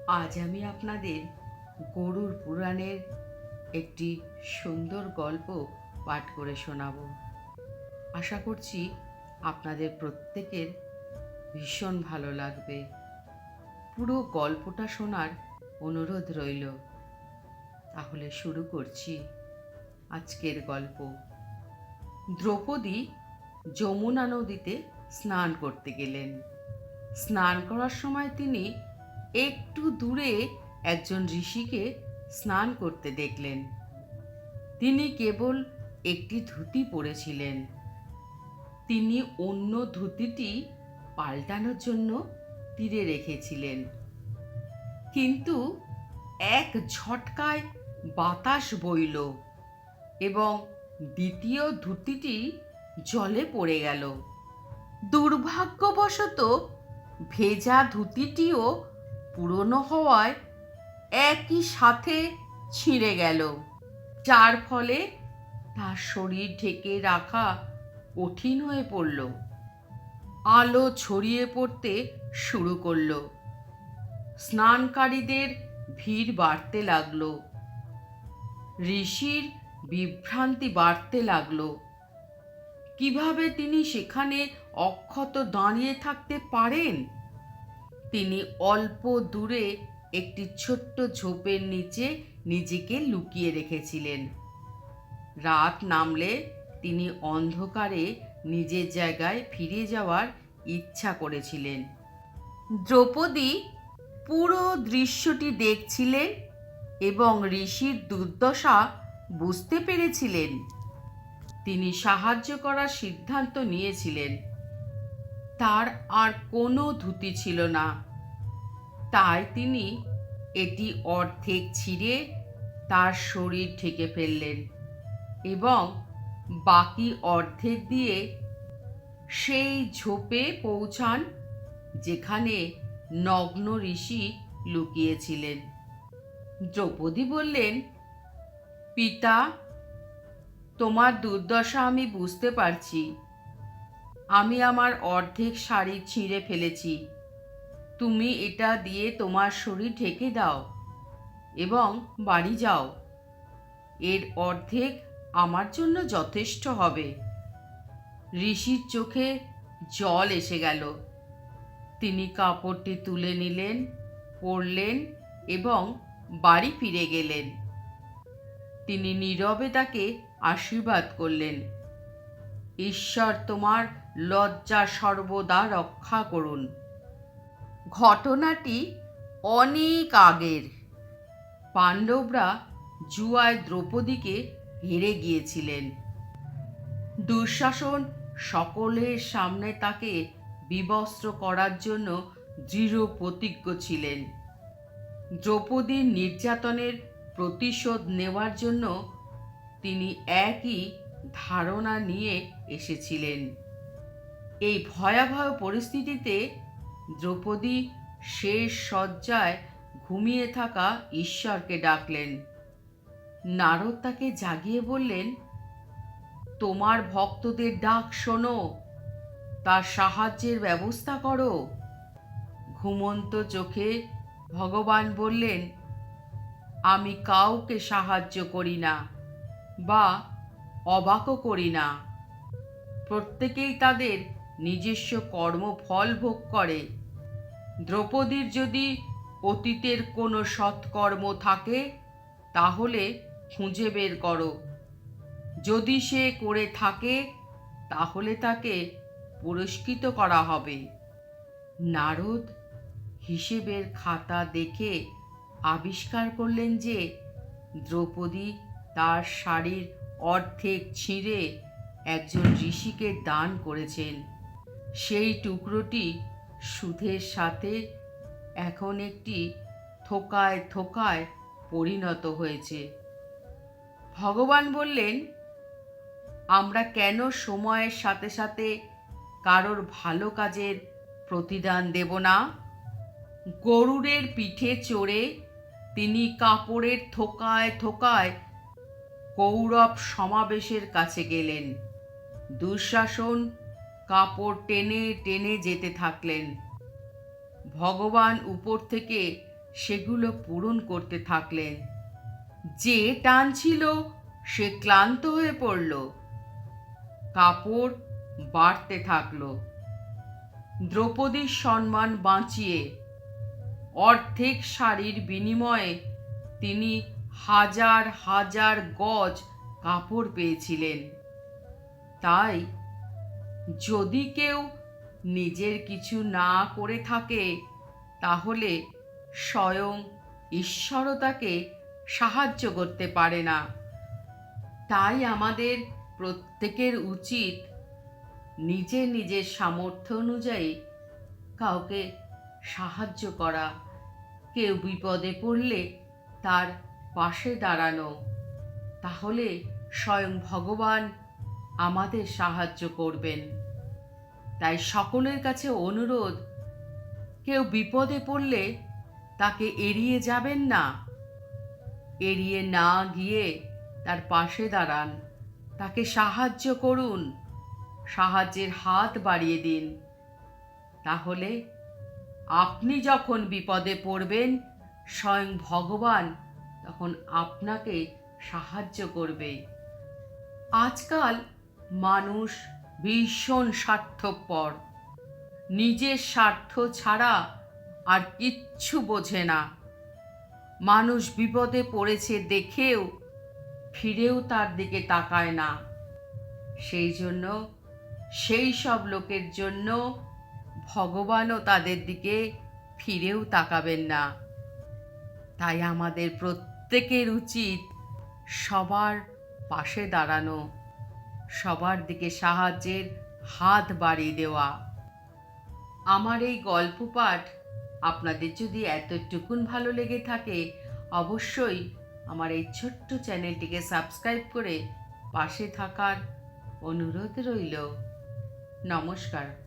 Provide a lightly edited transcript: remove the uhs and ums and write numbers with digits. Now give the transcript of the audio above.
আজ আমি আপনাদের গরুর পুরাণের একটি সুন্দর গল্প পাঠ করে শোনাব। আশা করছি আপনাদের প্রত্যেকের ভীষণ ভালো লাগবে। পুরো গল্পটা শোনার অনুরোধ রইল। তাহলে শুরু করছি আজকের গল্প। দ্রৌপদী যমুনা নদীতে স্নান করতে গেলেন। স্নান করার সময় তিনি একটু দূরে একজন ঋষিকে স্নান করতে দেখলেন। তিনি কেবল একটি ধুতি পরেছিলেন। তিনি অন্য ধুতিটি পাল্টানোর জন্য তীরে রেখেছিলেন, কিন্তু এক ঝটকায় বাতাস বইল এবং দ্বিতীয় ধুতিটি জলে পড়ে গেল। দুর্ভাগ্যবশত ভেজা ধুতিটিও পুরনো হওয়ায় একই সাথে ছিঁড়ে গেল, যার ফলে তার শরীর ঢেকে রাখা কঠিন হয়ে পড়ল। আলো ছড়িয়ে পড়তে শুরু করল। স্নানকারীদের ভিড় বাড়তে লাগলো। ঋষির বিভ্রান্তি বাড়তে লাগলো। কিভাবে তিনি সেখানে অক্ষত দাঁড়িয়ে থাকতে পারেন? তিনি অল্প দূরে একটি ছোট্ট ঝোপের নিচে নিজেকে লুকিয়ে রেখেছিলেন। রাত নামলে তিনি অন্ধকারে নিজের জায়গায় ফিরে যাওয়ার ইচ্ছা করেছিলেন। দ্রৌপদী পুরো দৃশ্যটি দেখছিলেন এবং ঋষির দুর্দশা বুঝতে পেরেছিলেন। তিনি সাহায্য করার সিদ্ধান্ত নিয়েছিলেন। তার আর কোনো ধুতি ছিল না, তাই তিনি এটি অর্ধেক ছিঁড়ে তার শরীর ঢেকে ফেললেন এবং বাকি অর্ধেক দিয়ে সেই ঝোপে পৌঁছান যেখানে নগ্ন ঋষি লুকিয়েছিলেন। দ্রৌপদী বললেন, পিতা, তোমার দুর্দশা আমি বুঝতে পারছি। আমি আমার অর্ধেক শাড়ি ছিঁড়ে ফেলেছি। তুমি এটা দিয়ে তোমার শরীর ঢেকে দাও এবং বাড়ি যাও। এর অর্ধেক আমার জন্য যথেষ্ট হবে। ঋষির চোখে জল এসে গেল। তিনি কাপড়টি তুলে নিলেন, পরলেন এবং বাড়ি ফিরে গেলেন। তিনি নীরবে তাকে আশীর্বাদ করলেন। ঈশ্বর তোমার লজ্জা সর্বদা রক্ষা করুন। ঘটনাটি অনেক আগের। পাণ্ডবরা জুয়ায় দ্রৌপদীকে হেরে গিয়েছিলেন। দুঃশাসন সকলের সামনে তাকে বিবস্ত্র করার জন্য দৃঢ় প্রতিজ্ঞ ছিলেন। দ্রৌপদীর নির্যাতনের প্রতিশোধ নেওয়ার জন্য তিনি একই ধারণা নিয়ে এসেছিলেন। এই ভয়াবহ পরিস্থিতিতে দ্রৌপদী শেষ শয্যায় ঘুমিয়ে থাকা ঈশ্বরকে ডাকলেন। নারদ তাকে জাগিয়ে বললেন, তোমার ভক্তদের ডাক শোনো, তার সাহায্যের ব্যবস্থা করো। ঘুমন্ত চোখে ভগবান বললেন, আমি কাউকে সাহায্য করি না বা অবাকও করি না। প্রত্যেকেই তাদের নিজস্ব কর্মফল ভোগ করে। দ্রৌপদীর যদি অতীতের কোনো সৎকর্ম থাকে তাহলে খুঁজে বের করো। যদি সে করে থাকে তাহলে তাকে পুরস্কৃত করা হবে। নারদ হিসেবের খাতা দেখে আবিষ্কার করলেন যে দ্রৌপদী তার শাড়ির অর্ধেক ছিঁড়ে একজন ঋষিকে দান করেছেন। সেই টুকরোটি সুধের সাথে এখন একটি থোকায় থোকায় পরিণত হয়েছে। ভগবান বললেন, আমরা কেন সময়ের সাথে সাথে কারোর ভালো কাজের প্রতিদান দেব না? গরুরের পিঠে চড়ে তিনি কাপড়ের থোকায় থোকায় কৌরব সমাবেশের কাছে গেলেন। দুঃশাসন কাপড় টেনে টেনে যেতে থাকলেন। ভগবান উপর থেকে সেগুলো পূরণ করতে থাকলেন। যে টানছিল সে ক্লান্ত হয়ে পড়ল। কাপড় বাড়তে থাকলো। দ্রৌপদীর সম্মান বাঁচিয়ে অর্ধেক শাড়ির বিনিময়ে তিনি হাজার হাজার গজ কাপড় পেয়েছিলেন। তাই যদি কেউ নিজের কিছু না করে থাকে, তাহলে স্বয়ং ঈশ্বরও তাকে সাহায্য করতে পারে না। তাই আমাদের প্রত্যেকের উচিত নিজের নিজের সামর্থ্য অনুযায়ী কাউকে সাহায্য করা, কেউ বিপদে পড়লে তার পাশে দাঁড়ানো। তাহলে স্বয়ং ভগবান আমাদের সাহায্য করবেন। তাই সকলের কাছে অনুরোধ, কেউ বিপদে পড়লে তাকে এড়িয়ে যাবেন না। এড়িয়ে না গিয়ে তার পাশে দাঁড়ান, তাকে সাহায্য করুন, সাহায্যের হাত বাড়িয়ে দিন। তাহলে আপনি যখন বিপদে পড়বেন, স্বয়ং ভগবান তখন আপনাকে সাহায্য করবে। আজকাল মানুষ ভীষণ স্বার্থপর, নিজের স্বার্থ ছাড়া আর কিচ্ছু বোঝে না। মানুষ বিপদে পড়েছে দেখেও ফিরেও তার দিকে তাকায় না। সেই জন্য সেই সব লোকের জন্য ভগবানও তাদের দিকে ফিরেও তাকাবেন না। তাই আমাদের প্রত্যেকের উচিত সবার পাশে দাঁড়ানো, সবার দিকে সাহায্যের হাত বাড়িয়ে দেওয়া। আমার এই গল্প পাঠ আপনাদের যদি এতটুকুন ভালো লেগে থাকে, অবশ্যই আমার এই ছোট্ট চ্যানেলটিকে সাবস্ক্রাইব করে পাশে থাকার অনুরোধ রইল। নমস্কার।